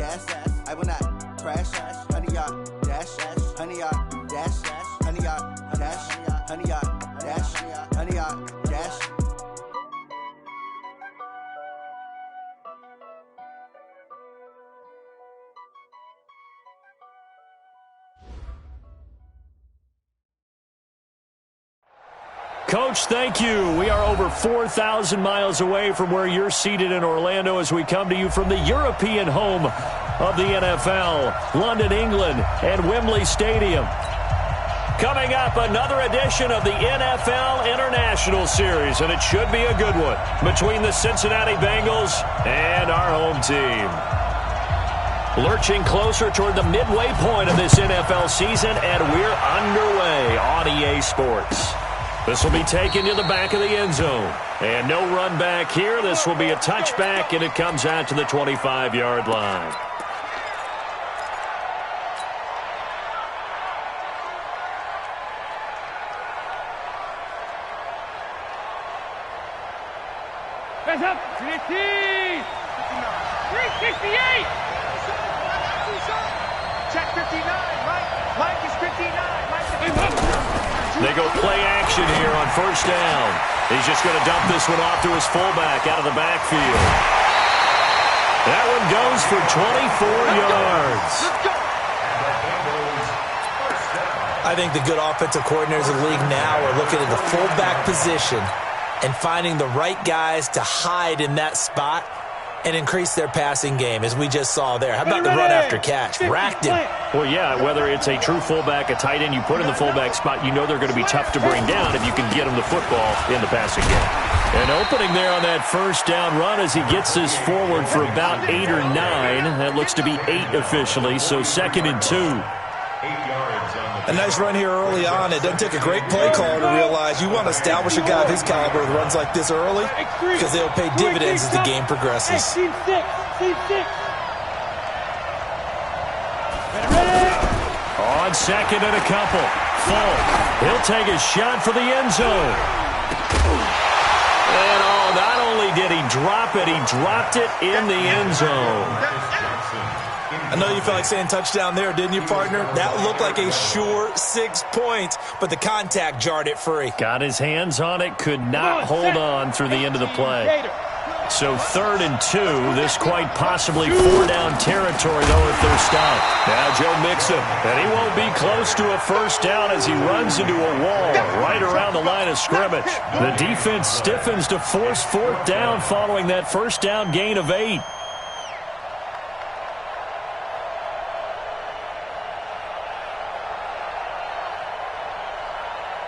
gas. I will not crash. 100 yard dash. 100 yard dash. 100 yard dash. 100 yard dash. 100 yard dash. Coach, thank you. We are over 4,000 miles away from where you're seated in Orlando as we come to you from the European home of the NFL, London, England, and Wembley Stadium. Coming up, another edition of the NFL International Series, and it should be a good one between the Cincinnati Bengals and our home team. Lurching closer toward the midway point of this NFL season, and we're underway on EA Sports. This will be taken to the back of the end zone. And no run back here. This will be a touchback, and it comes out to the 25-yard line. Press up. 368. Check 59. Mike is 59. They go play action here on first down. He's just going to dump this one off to his fullback out of the backfield. That one goes for 24 yards. I think the good offensive coordinators in the league now are looking at the fullback position and finding the right guys to hide in that spot and increase their passing game, as we just saw there. How about the run after catch? Racked him. Well, yeah, whether it's a true fullback, a tight end you put in the fullback spot, you know they're going to be tough to bring down if you can get them the football in the passing game. An opening there on that first down run as he gets this forward for about 8 or 9. That looks to be 8 officially, so 2nd and 2. A nice run here early on. It doesn't take a great play caller to realize you want to establish a guy of his caliber with runs like this early because they'll pay dividends as the game progresses. On 2nd and a couple. Full. He'll take a shot for the end zone. And not only did he drop it, he dropped it in the end zone. I know you felt like saying touchdown there, didn't you, partner? That looked like a sure 6 points, but the contact jarred it free. Got his hands on it, could not hold on through the end of the play. So 3rd and 2, this quite possibly 4-down territory, though, if they're stopped. Now Joe Mixon, and he won't be close to a first down as he runs into a wall right around the line of scrimmage. The defense stiffens to force 4th down following that first down gain of 8.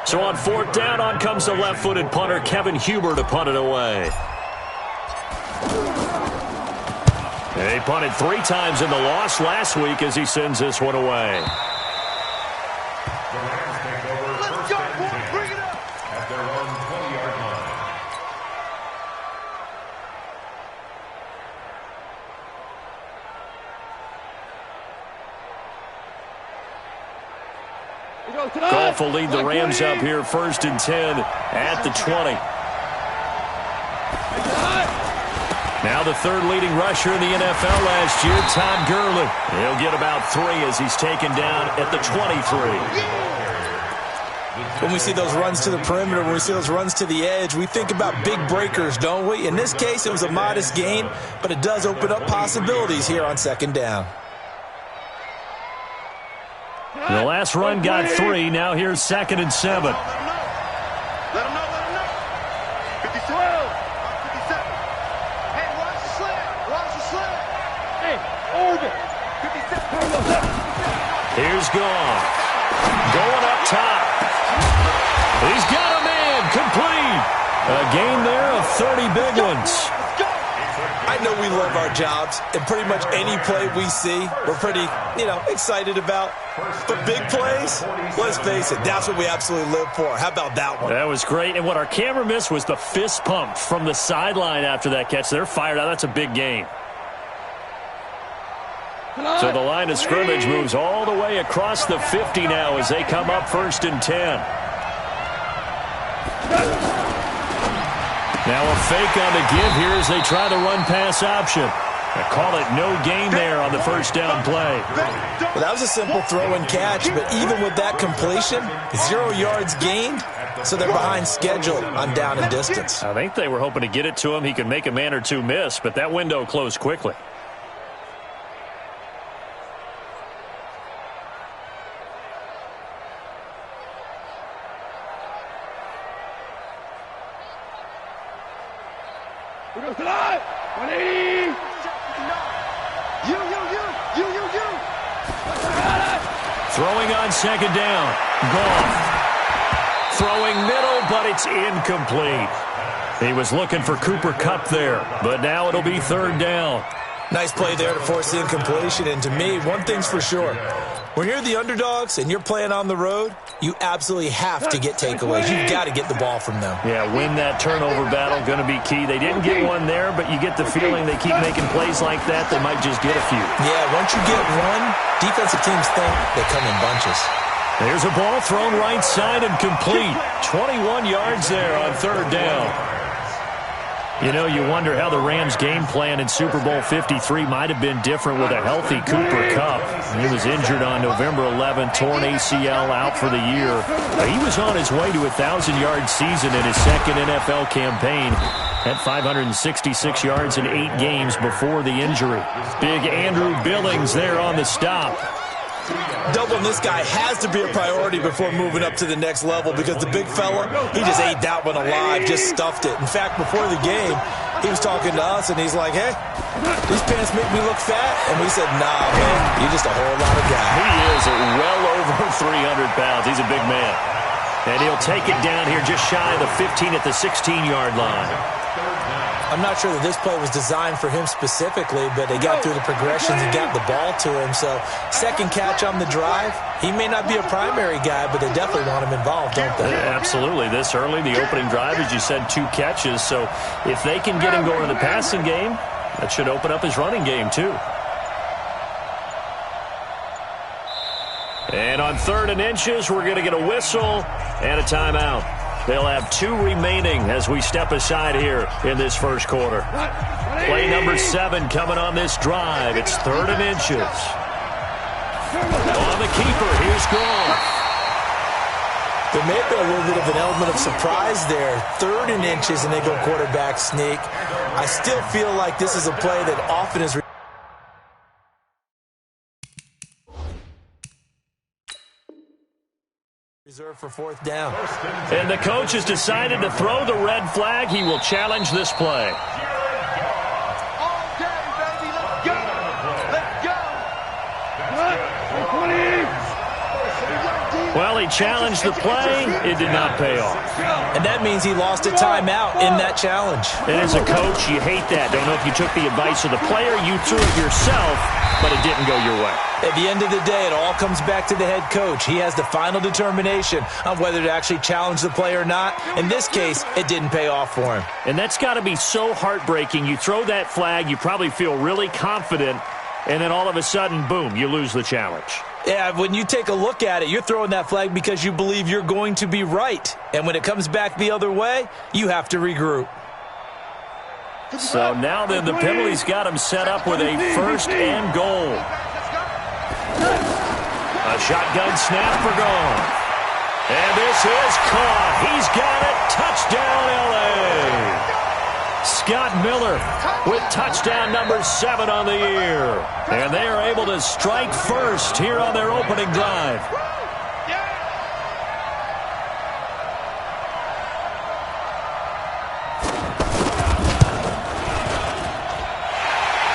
So on 4th down, on comes the left-footed punter, Kevin Huber, to punt it away. He punted 3 times in the loss last week as he sends this one away. Let's go, boy. Bring it up. At their own 20-yard line. Goff will lead the Rams up here 1st and 10 at the 20. Now the 3rd leading rusher in the NFL last year, Todd Gurley. He'll get about 3 as he's taken down at the 23. When we see those runs to the perimeter, when we see those runs to the edge, we think about big breakers, don't we? In this case, it was a modest gain, but it does open up possibilities here on 2nd down. The last run got 3. Now here's 2nd and 7. Let him know. 57. Hey, watch the slant. Hey, orbit. 57. Here's Goff. Going up top. He's got a man. Complete. A gain there of 30 big ones. I know we love our jobs, and pretty much any play we see, we're pretty, excited about. But big plays, let's face it, that's what we absolutely live for. How about that one? That was great. And what our camera missed was the fist pump from the sideline after that catch. They're fired out. That's a big gain. So the line of scrimmage moves all the way across the 50 now as they come up 1st and 10. Now a fake on the give here as they try the run-pass option. They call it no gain there on the first down play. Well, that was a simple throw and catch, but even with that completion, 0 yards gained, so they're behind schedule on down and distance. I think they were hoping to get it to him. He could make a man or two miss, but that window closed quickly. Throwing on second down. Gone. Throwing middle, but it's incomplete. He was looking for Cooper Kupp there, but now it'll be third down. Nice play there to force the incompletion, and to me, one thing's for sure. When you're the underdogs and you're playing on the road, you absolutely have to get takeaways. You've got to get the ball from them. Yeah, win that turnover battle, going to be key. They didn't get one there, but you get the feeling they keep making plays like that, they might just get a few. Yeah, once you get one, defensive teams think they come in bunches. There's a ball thrown right side and complete. 21 yards there on third down. You know, you wonder how the Rams' game plan in Super Bowl 53 might have been different with a healthy Cooper Kupp. He was injured on November 11th, torn ACL, out for the year. He was on his way to a 1,000-yard season in his second NFL campaign. Had 566 yards in 8 games before the injury. Big Andrew Billings there on the stop. Doubling this guy has to be a priority before moving up to the next level, because the big fella, he just ate that one alive, just stuffed it. In fact, before the game, he was talking to us, and he's like, hey, these pants make me look fat. And we said, nah, man, you're just a whole lot of guy. He is at well over 300 pounds. He's a big man. And he'll take it down here just shy of the 15 at the 16-yard line. I'm not sure that this play was designed for him specifically, but they got through the progressions and got the ball to him. So second catch on the drive. He may not be a primary guy, but they definitely want him involved, don't they? Absolutely. This early, the opening drive, as you said, 2 catches. So if they can get him going in the passing game, that should open up his running game too. And on 3rd and inches, we're going to get a whistle and a timeout. They'll have 2 remaining as we step aside here in this first quarter. Play number 7 coming on this drive. It's 3rd and inches. On the keeper, here's Goff. There may have been a little bit of an element of surprise there. 3rd and inches, and they go quarterback sneak. I still feel like this is a play that often is reserved for 4th down. And the coach has decided to throw the red flag. He will challenge this play. All day, baby. Let's go. Let's go. Well, he challenged the play. It did not pay off. And that means he lost a timeout in that challenge. And as a coach, you hate that. Don't know if you took the advice of the player. You threw it yourself, but it didn't go your way. At the end of the day, it all comes back to the head coach. He has the final determination on whether to actually challenge the play or not. In this case, it didn't pay off for him. And that's got to be so heartbreaking. You throw that flag, you probably feel really confident, and then all of a sudden, boom, you lose the challenge. Yeah, when you take a look at it, you're throwing that flag because you believe you're going to be right. And when it comes back the other way, you have to regroup. So now then, the penalty's got him set up with a 1st and goal. A shotgun snap for Goff. And this is caught. He's got it. Touchdown, L.A. Scott Miller with touchdown number 7 on the year. And they are able to strike first here on their opening drive.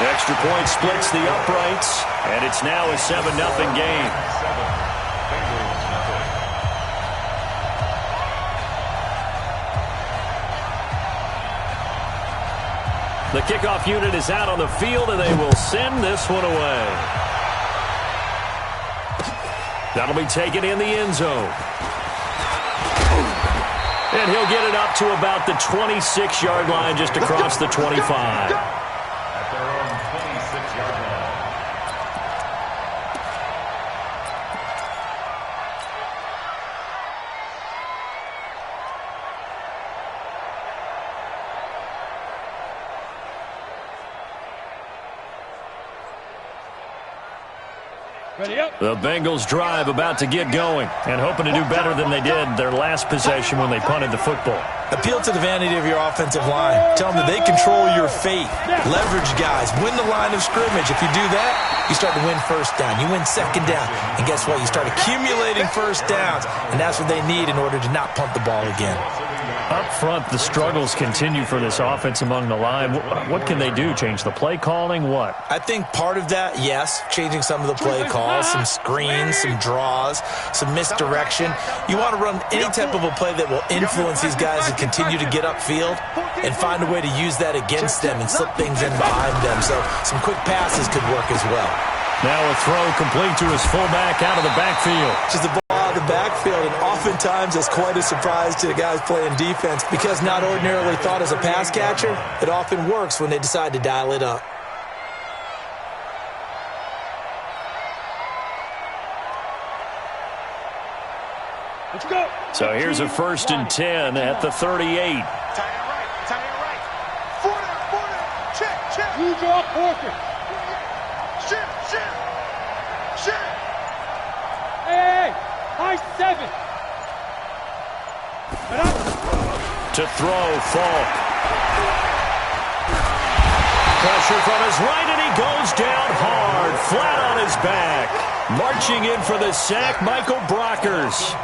Extra point splits the uprights, and it's now a 7-0 game. The kickoff unit is out on the field, and they will send this one away. That'll be taken in the end zone. And he'll get it up to about the 26-yard line, just across the 25. At their own 26-yard line. The Bengals drive about to get going and hoping to do better than they did their last possession when they punted the football. Appeal to the vanity of your offensive line. Tell them that they control your fate. Leverage guys. Win the line of scrimmage. If you do that, you start to win first down. You win second down. And guess what? You start accumulating first downs. And that's what they need in order to not punt the ball again. Up front, the struggles continue for this offense among the line. What can they do? Change the play calling? What? I think part of that, yes, changing some of the play calls, some screens, some draws, some misdirection. You want to run any type of a play that will influence these guys to continue to get upfield and find a way to use that against them and slip things in behind them. So some quick passes could work as well. Now a throw complete to his fullback out of the backfield. Just the ball out of the backfield, and oftentimes that's quite a surprise to the guys playing defense because not ordinarily thought as a pass catcher, it often works when they decide to dial it up. Let's go. So here's a 1st and 10 at the 38. Tight end right. 4 down. Check. You draw Porter. Shit. Hey, high 7. To throw, Falk. Pressure from his right, and he goes down hard, flat on his back. Marching in for the sack, Michael Brockers.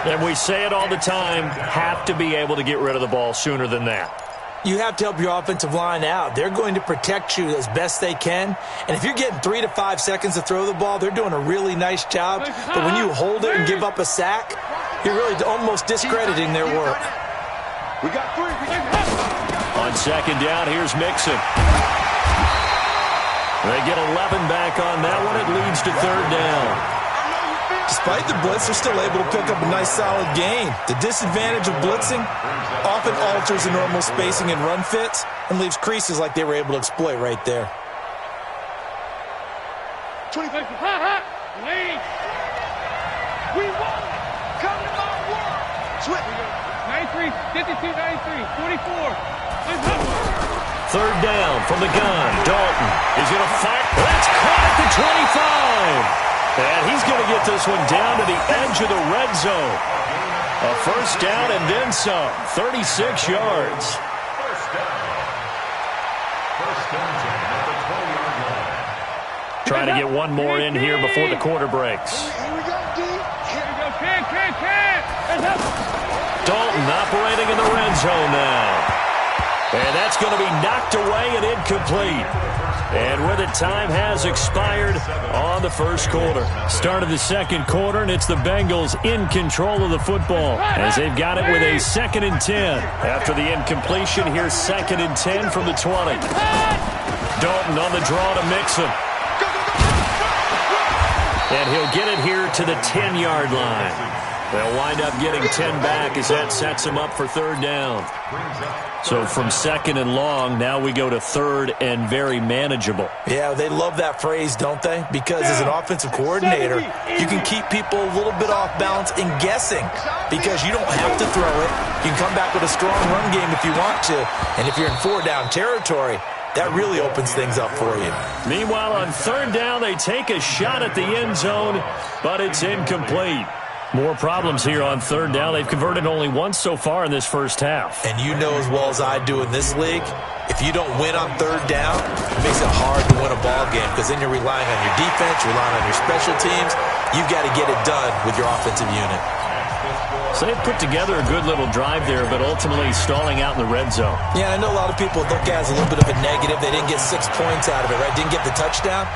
And we say it all the time, have to be able to get rid of the ball sooner than that. You have to help your offensive line out. They're going to protect you as best they can. And if you're getting 3 to 5 seconds to throw the ball, they're doing a really nice job. But when you hold it and give up a sack, you're really almost discrediting their work. We got 3. On 2nd down, here's Mixon. They get 11 back on that one. It leads to 3rd down. Despite the blitz, they're still able to pick up a nice solid gain. The disadvantage of blitzing often alters the normal spacing and run fits and leaves creases like they were able to exploit right there. 25. Lane. We won. Come to my world. Swift. 93, 52, 93, 44. 3rd down from the gun. Dalton is going to fire. That's caught at the 25. And he's going to get this one down to the edge of the red zone. A 1st down and then some. 36 yards. Trying to get one more in here before the quarter breaks. Here we go, D. Here we go. Can. Dalton operating in the red zone now. And that's going to be knocked away and incomplete. And where the time has expired on the 1st quarter. Start of the 2nd quarter, and it's the Bengals in control of the football as they've got it with a 2nd and 10. After the incompletion, here's 2nd and 10 from the 20. Dalton on the draw to Mixon. And he'll get it here to the 10-yard line. They'll wind up getting 10 back as that sets him up for 3rd down. So from 2nd and long, now we go to 3rd and very manageable. Yeah, they love that phrase, don't they? Because as an offensive coordinator, you can keep people a little bit off balance and guessing because you don't have to throw it. You can come back with a strong run game if you want to. And if you're in 4-down territory, that really opens things up for you. Meanwhile, on 3rd down, they take a shot at the end zone, but it's incomplete. More problems here on 3rd down. They've converted only once so far in this 1st half. And you know as well as I do in this league, if you don't win on 3rd down, it makes it hard to win a ball game because then you're relying on your defense, you're relying on your special teams. You've got to get it done with your offensive unit. So they've put together a good little drive there, but ultimately stalling out in the red zone. Yeah, I know a lot of people look at it as a little bit of a negative. They didn't get 6 points out of it, right? Didn't get the touchdown.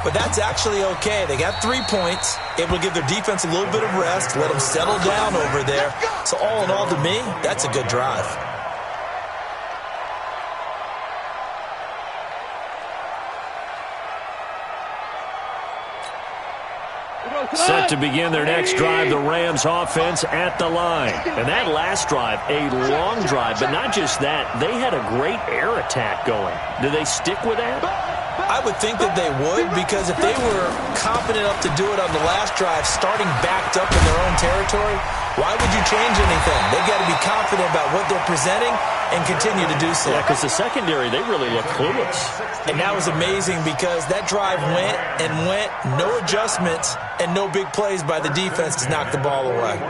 But that's actually okay. They got 3 points, able to give their defense a little bit of rest, let them settle down over there. So all in all, to me, that's a good drive. Set to begin their next drive, the Rams offense at the line. And that last drive, a long drive, but not just that. They had a great air attack going. Do they stick with that? I would think that they would, because if they were confident enough to do it on the last drive, starting backed up in their own territory, why would you change anything? They've got to be confident about what they're presenting and continue to do so. Yeah, because the secondary, they really look clueless. And that was amazing because that drive went and went, no adjustments and no big plays by the defense to knock the ball away.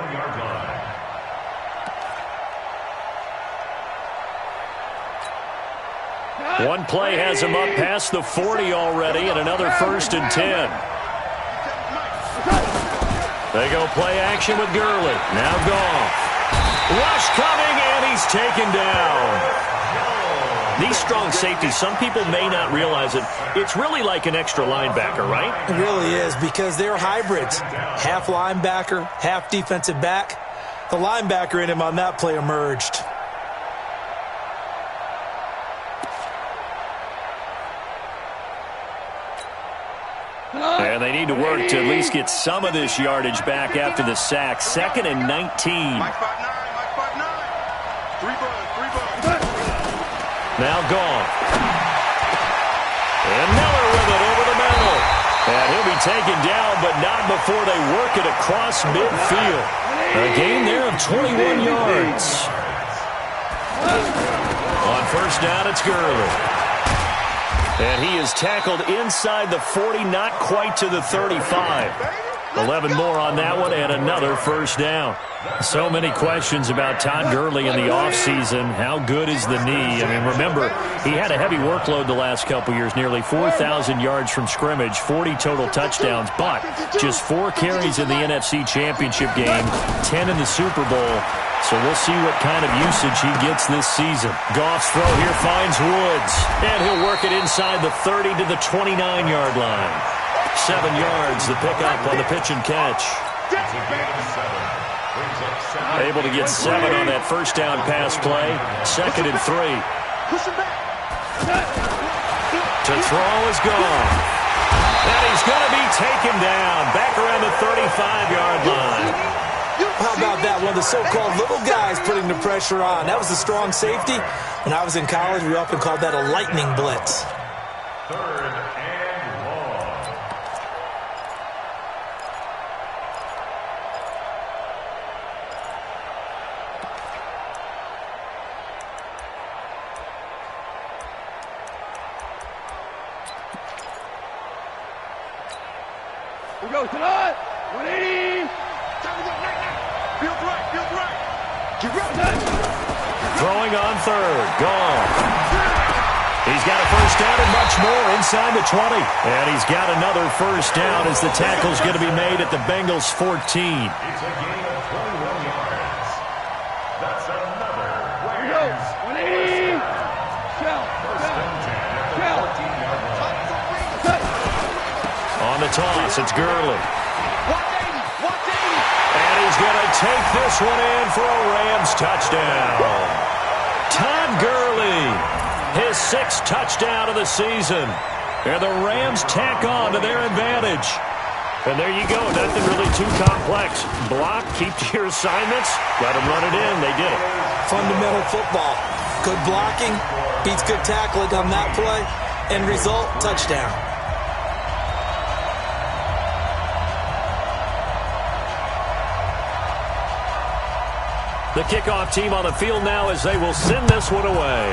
One play has him up past the 40 already, and another 1st and 10. They go play action with Gurley. Now Goff. Rush coming, and he's taken down. These strong safeties, some people may not realize it. It's really like an extra linebacker, right? It really is, because they're hybrids. Half linebacker, half defensive back. The linebacker in him on that play emerged. And they need to work to at least get some of this yardage back after the sack. 2nd and 19. Mike 5'9", 3 bugs. Now Goff. And Miller with it over the middle. And he'll be taken down, but not before they work it across midfield. A gain there of 21 yards. On 1st down, it's Gurley. And he is tackled inside the 40, not quite to the 35. 11 more on that one, and another 1st down. So many questions about Todd Gurley in the offseason. How good is the knee? I mean, remember, he had a heavy workload the last couple years, nearly 4,000 yards from scrimmage, 40 total touchdowns, but just 4 carries in the NFC Championship game, 10 in the Super Bowl. So we'll see what kind of usage he gets this season. Goff's throw here finds Woods, and he'll work it inside the 30 to the 29-yard line. 7 yards, the pickup on the pitch and catch. Able to get 7 on that 1st down pass play. 2nd and 3. To throw is gone. And he's going to be taken down back around the 35-yard line. How about that? One of the so-called little guys putting the pressure on. That was a strong safety. When I was in college, we often called that a lightning blitz. 3rd and long. We go tonight. 180. Field right. Get right. Throwing on 3rd. Gone. He's got a 1st down and much more inside the 20. And he's got another 1st down as the tackle's going to be made at the Bengals 14. It's a gain of 21 yards. That's another. Here we go. 180. Shell. 1st and 10 at the 14-yard line. On the toss, it's Gurley. And he's going to take this one in for a Rams touchdown. Todd Gurley, his 6th touchdown of the season. And the Rams tack on to their advantage. And there you go, nothing really too complex. Block, keep to your assignments, let them run it in. They did it. Fundamental football. Good blocking, beats good tackling on that play. End result, touchdown. The kickoff team on the field now as they will send this one away.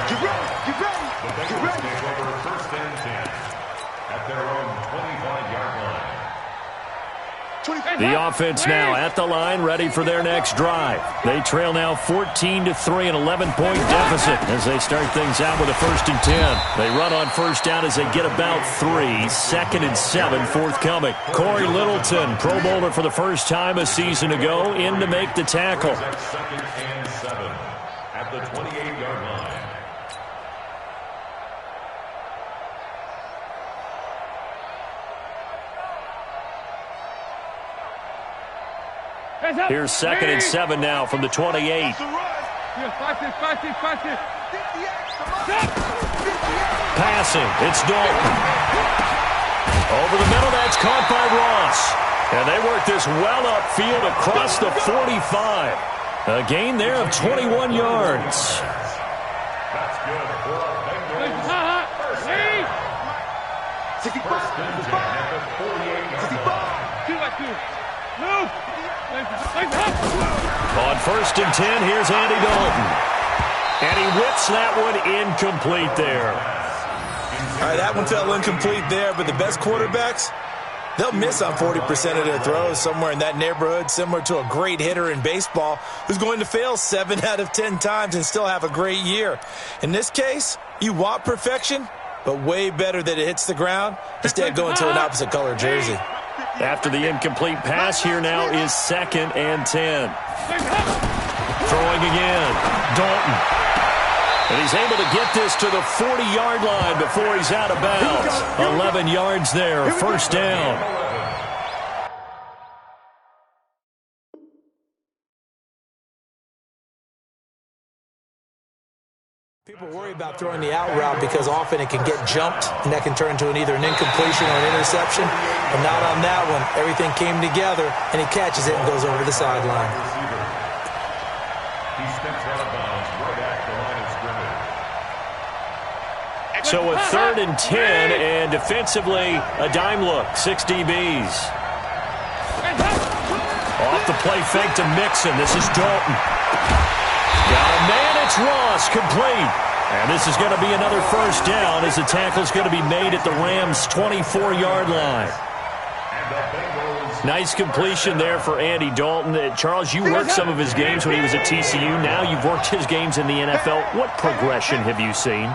Get ready. The Bengals take over 1st and 10 at their own 25-yard line. The offense now at the line, ready for their next drive. They trail now 14-3, an 11-point deficit as they start things out with a 1st and 10. They run on 1st down as they get about 3. 2nd and 7 forthcoming. Corey Littleton, Pro Bowler for the first time a season ago, in to make the tackle. 2nd and 7 at the 28-yard line. Here's 2nd and 7 now from the 28. Passing, it's Dalton. Over the middle, that's caught by Ross. And they work this well upfield across the 45. A gain there of 21 yards. That's good for Bengals. First and 10 at the 48-yard line. On first and 10, here's Andy Dalton. And he whips that one incomplete there. All right, that one fell incomplete there, but the best quarterbacks, they'll miss on 40% of their throws, somewhere in that neighborhood, similar to a great hitter in baseball who's going to fail 7 out of 10 times and still have a great year. In this case, you want perfection, but way better that it hits the ground, instead going to an opposite color jersey. After the incomplete pass, here now is 2nd and 10. Throwing again, Dalton. And he's able to get this to the 40-yard line before he's out of bounds. 11 yards there, first down. People worry about throwing the out route because often it can get jumped, and that can turn into either an incompletion or an interception. But not on that one. Everything came together, and he catches it and goes over the sideline. He steps out of bounds right at the line of scrimmage. So a 3rd and 10, and defensively, a dime look, 6 DBs. Off the play fake to Mixon. This is Dalton. Got a man, it's Ross, complete. And this is going to be another first down as the tackle's going to be made at the Rams' 24-yard line. Nice completion there for Andy Dalton. Charles, you worked some of his games when he was at TCU. Now you've worked his games in the NFL. What progression have you seen?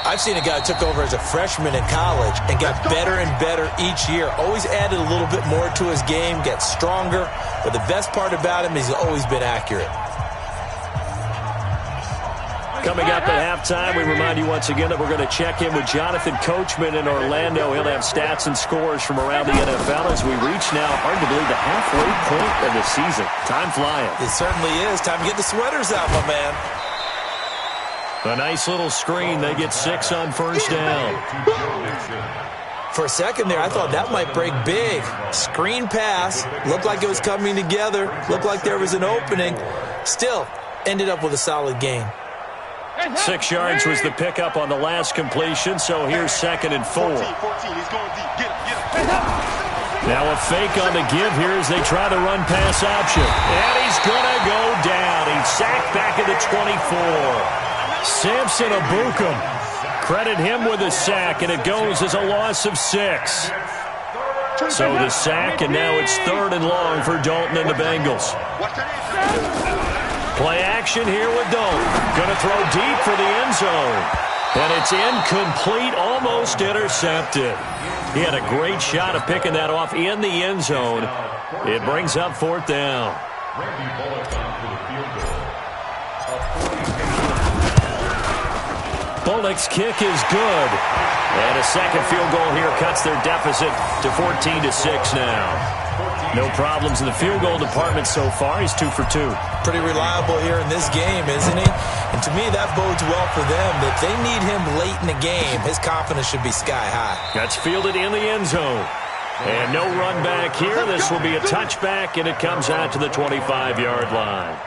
I've seen a guy who took over as a freshman in college and got better and better each year. Always added a little bit more to his game, gets stronger. But the best part about him is he's always been accurate. Coming up at halftime, we remind you once again that we're going to check in with Jonathan Coachman in Orlando. He'll have stats and scores from around the NFL as we reach now, hard to believe, the halfway point of the season. Time flying. It certainly is. Time to get the sweaters out, my man. A nice little screen. They get 6 on first down. For a second there, I thought that might break big. Screen pass. Looked like it was coming together. Looked like there was an opening. Still, ended up with a solid gain. 6 yards was the pickup on the last completion, so here's 2nd and 4. Now a fake on the give here as they try the run pass option. And he's going to go down. He's sacked back at the 24. Samson Abukum. Credit him with a sack, and it goes as a loss of 6. So the sack, and now it's 3rd and long for Dalton and the Bengals. Play action here with Dalton. Going to throw deep for the end zone. And it's incomplete, almost intercepted. He had a great shot of picking that off in the end zone. It brings up 4th down. Bullock's kick is good. And a second field goal here cuts their deficit to 14-6 now. No problems in the field goal department so far. He's 2 for 2. Pretty reliable here in this game, isn't he? And to me, that bodes well for them. If they need him late in the game, his confidence should be sky high. That's fielded in the end zone. And no run back here. This will be a touchback, and it comes out to the 25-yard line.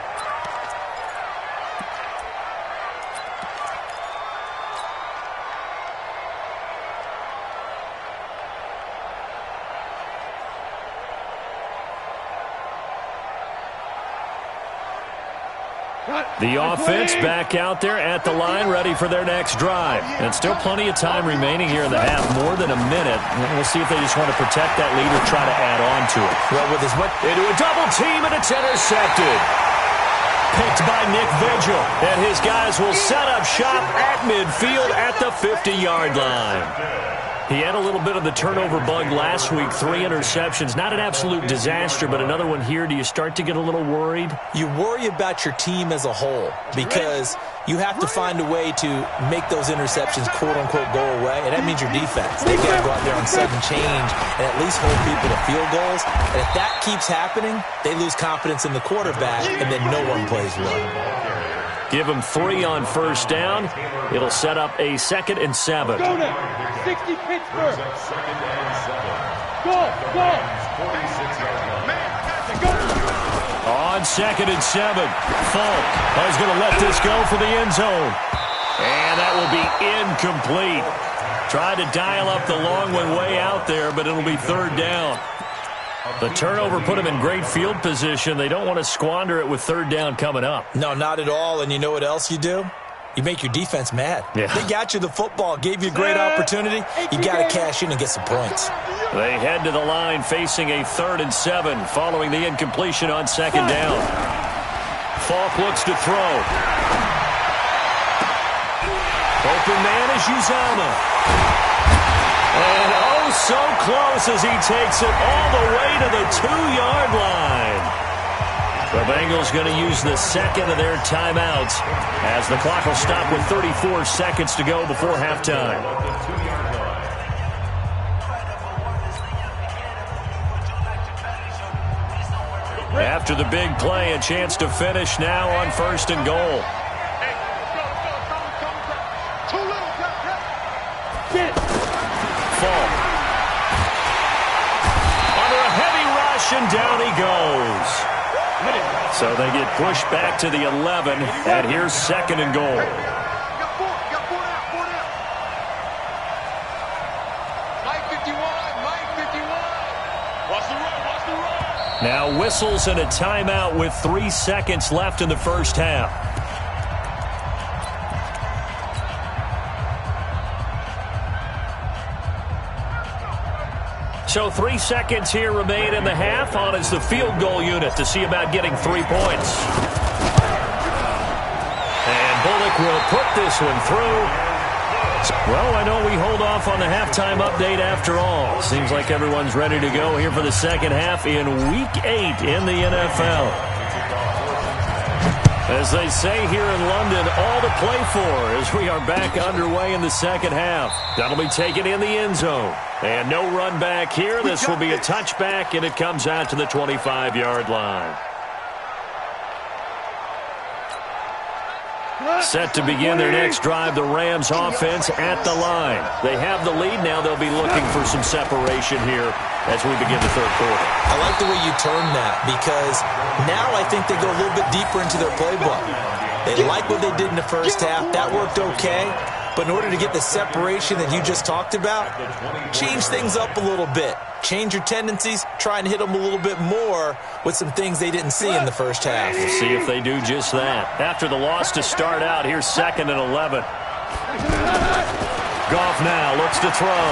The offense back out there at the line, ready for their next drive. And still plenty of time remaining here in the half, more than a minute. We'll see if they just want to protect that lead or try to add on to it. Well, with his into a double team, and it's intercepted. Picked by Nick Vigil. And his guys will set up shop at midfield at the 50-yard line. He had a little bit of the turnover bug last week, 3 interceptions. Not an absolute disaster, but another one here. Do you start to get a little worried? You worry about your team as a whole because you have to find a way to make those interceptions, quote-unquote, go away, and that means your defense. They've got to go out there on sudden change and at least hold people to field goals. And if that keeps happening, they lose confidence in the quarterback, and then no one plays well. Give him 3 on first down. It'll set up a 2nd and 7. Go now. 60 Pittsburgh. Go. On on 2nd and 7. Falk is going to let this go for the end zone. And that will be incomplete. Tried to dial up the long one way out there, but it'll be 3rd down. The turnover put them in great field position. They don't want to squander it with 3rd down coming up. No, not at all. And you know what else you do? You make your defense mad. Yeah. They got you the football, gave you a great opportunity. You got to cash in and get some points. They head to the line facing a 3rd and 7 following the incompletion on 2nd down. Falk looks to throw. Open man is Uzama. And oh, so close as he takes it all the way to the 2-yard line. The Bengals going to use the 2nd of their timeouts as the clock will stop with 34 seconds to go before halftime. After the big play, a chance to finish now on 1st and goal. Falk. Under a heavy rush, and down he goes. So they get pushed back to the 11, and here's 2nd and goal. Now whistles and a timeout with 3 seconds left in the first half. So 3 seconds here remain in the half. On is the field goal unit to see about getting 3 points. And Bullock will put this one through. Well, I know we hold off on the halftime update after all. Seems like everyone's ready to go here for the second half in Week 8 in the NFL. As they say here in London, all to play for as we are back underway in the second half. That'll be taken in the end zone. And no run back here. This will be a touchback, and it comes out to the 25-yard line. Set to begin their next drive, the Rams offense at the line. They have the lead. Now they'll be looking for some separation here as we begin the third quarter. I like the way you term that because now I think they go a little bit deeper into their playbook. They like what they did in the first half. That worked okay. But in order to get the separation that you just talked about, change things up a little bit. Change your tendencies, try and hit them a little bit more with some things they didn't see in the first half. We'll see if they do just that. After the loss to start out, here's 2nd and 11. Goff now looks to throw.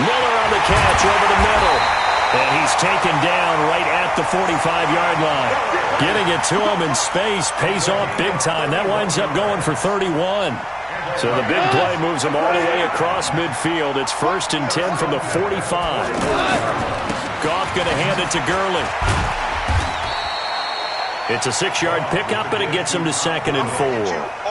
Miller on the catch over the middle. And he's taken down right at the 45-yard line. Getting it to him in space pays off big time. That winds up going for 31. So the big play moves him all the way across midfield. It's 1st and 10 from the 45. Goff going to hand it to Gurley. It's a 6-yard pickup, and it gets him to 2nd and 4.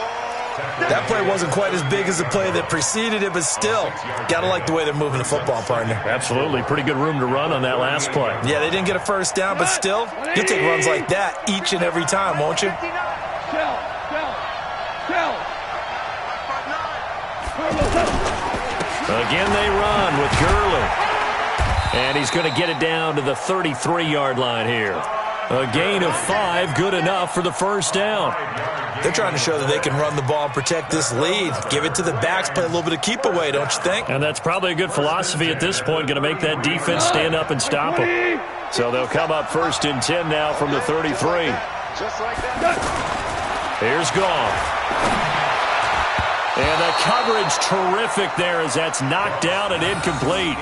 That play wasn't quite as big as the play that preceded it, but still, got to like the way they're moving the football, partner. Absolutely. Pretty good room to run on that last play. Yeah, they didn't get a first down, but still, you'll take runs like that each and every time, won't you? Again, they run with Gurley. And he's going to get it down to the 33-yard line here. A gain of 5, good enough for the first down. They're trying to show that they can run the ball and protect this lead. Give it to the backs, play a little bit of keep away, don't you think? And that's probably a good philosophy at this point, going to make that defense stand up and stop them. So they'll come up 1st and 10 now from the 33. Here's Goff. And the coverage terrific there as that's knocked down and incomplete.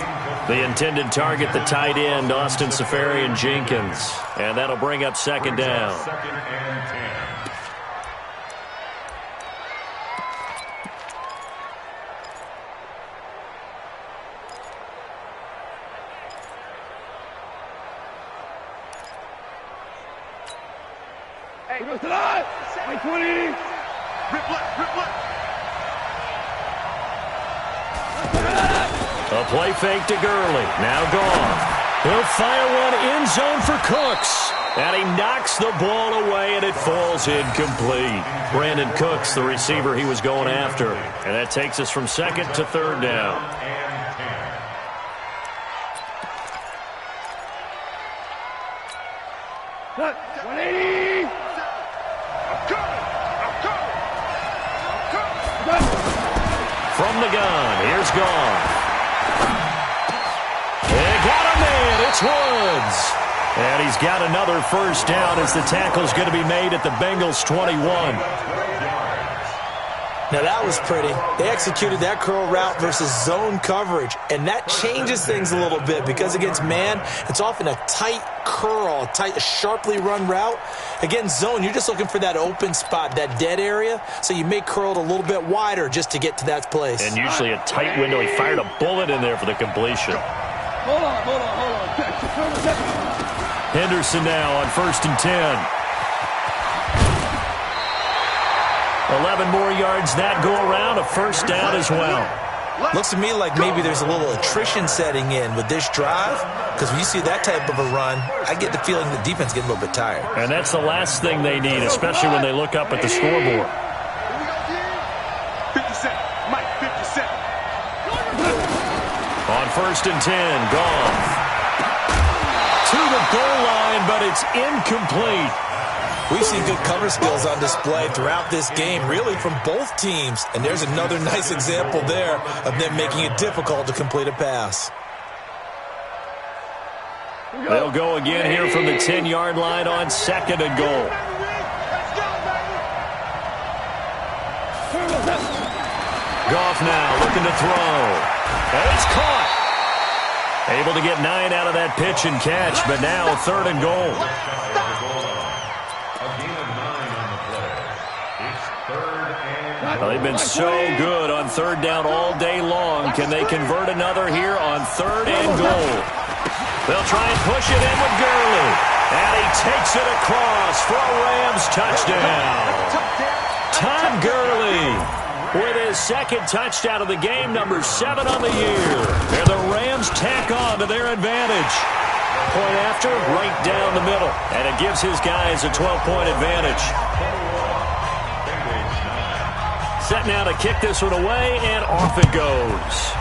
The intended target, the tight end, Austin Safarian-Jenkins. And that'll bring up 2nd down. 2nd and 10. A play fake to Gurley. Now Goff. He'll fire one end zone for Cooks. And he knocks the ball away, and it falls incomplete. Brandon Cooks, the receiver he was going after. And that takes us from 2nd to 3rd down. from the gun. Here's Goff. They got a man. It's Woods. And he's got another first down as the tackle's going to be made at the Bengals' 21. Now, that was pretty. They executed that curl route versus zone coverage, and that changes things a little bit because against man, it's often a tight curl, a tight, sharply run route. Against zone, you're just looking for that open spot, that dead area, so you may curl it a little bit wider just to get to that place. And usually a tight window. He fired a bullet in there for the completion. Hold on. Henderson now on 1st and 10. 11 more yards that go around, a first down as well. Looks to me like maybe there's a little attrition setting in with this drive, because when you see that type of a run, I get the feeling the defense getting a little bit tired. And that's the last thing they need, especially when they look up at the scoreboard. 50 seconds. Mike, 50 seconds. On 1st and 10, Goff. To the goal line, but it's incomplete. We've seen good cover skills on display throughout this game, really from both teams. And there's another nice example there of them making it difficult to complete a pass. They'll go again here from the 10-yard line on 2nd and goal. Goff now looking to throw. And it's caught. Able to get 9 out of that pitch and catch, but now 3rd and goal. Well, they've been so good on 3rd down all day long. Can they convert another here on 3rd and goal? They'll try and push it in with Gurley. And he takes it across for a Rams touchdown. Todd Gurley with his 2nd touchdown of the game, number 7 on the year. And the Rams tack on to their advantage. Point after, right down the middle. And it gives his guys a 12-point advantage. Set now to kick this one away, and off it goes.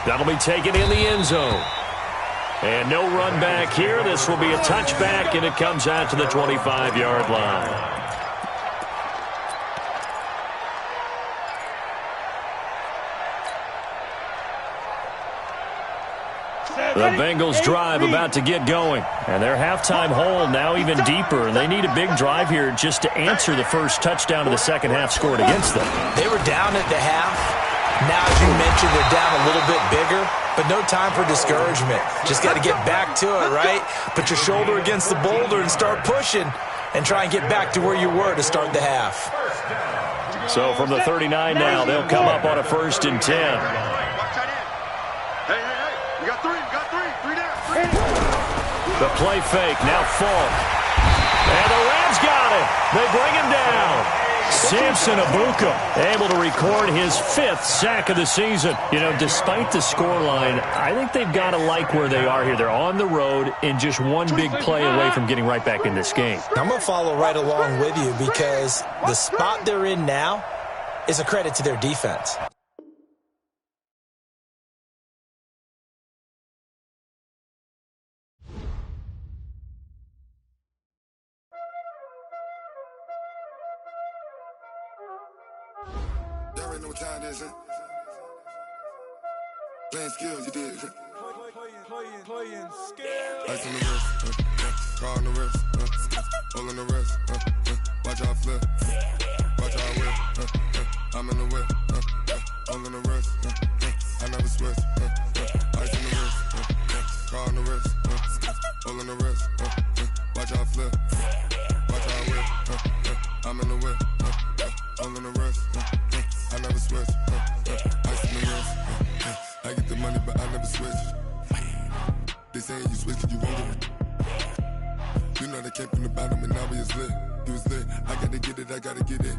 That'll be taken in the end zone. And no run back here. This will be a touchback, and it comes out to the 25-yard line. The Bengals drive about to get going. And their halftime hole now even deeper. And they need a big drive here just to answer the first touchdown of the second half scored against them. They were down at the half. Now, as you mentioned, they're down a little bit bigger. But no time for discouragement. Just got to get back to it, right? Put your shoulder against the boulder and start pushing. And try and get back to where you were to start the half. So from the 39 now, they'll come up on a 1st and 10. The play fake, now Falk. And the Rams got it. They bring him down. Samson Abuka able to record his 5th sack of the season. You know, despite the scoreline, I think they've got to like where they are here. They're on the road and just one big play away from getting right back in this game. I'm going to follow right along with you because the spot they're in now is a credit to their defense. Y'all already know what time it is, huh? Playing skills, you did. Playing skills. Ice on the wrist, car on the wrist, hole in the wrist, watch out flip, watch out whip, I'm in the whip, hole in the wrist, I never switch, ice on the wrist, car on the wrist, hole in the wrist, watch out flip, watch out whip, I'm in the whip, hole in the wrist, I never switch, ice on the wrist, I get the money but I never switch. They say you switch it, you won't get it. You know they came from the bottom and now we is lit. You was lit, I gotta get it, I gotta get it.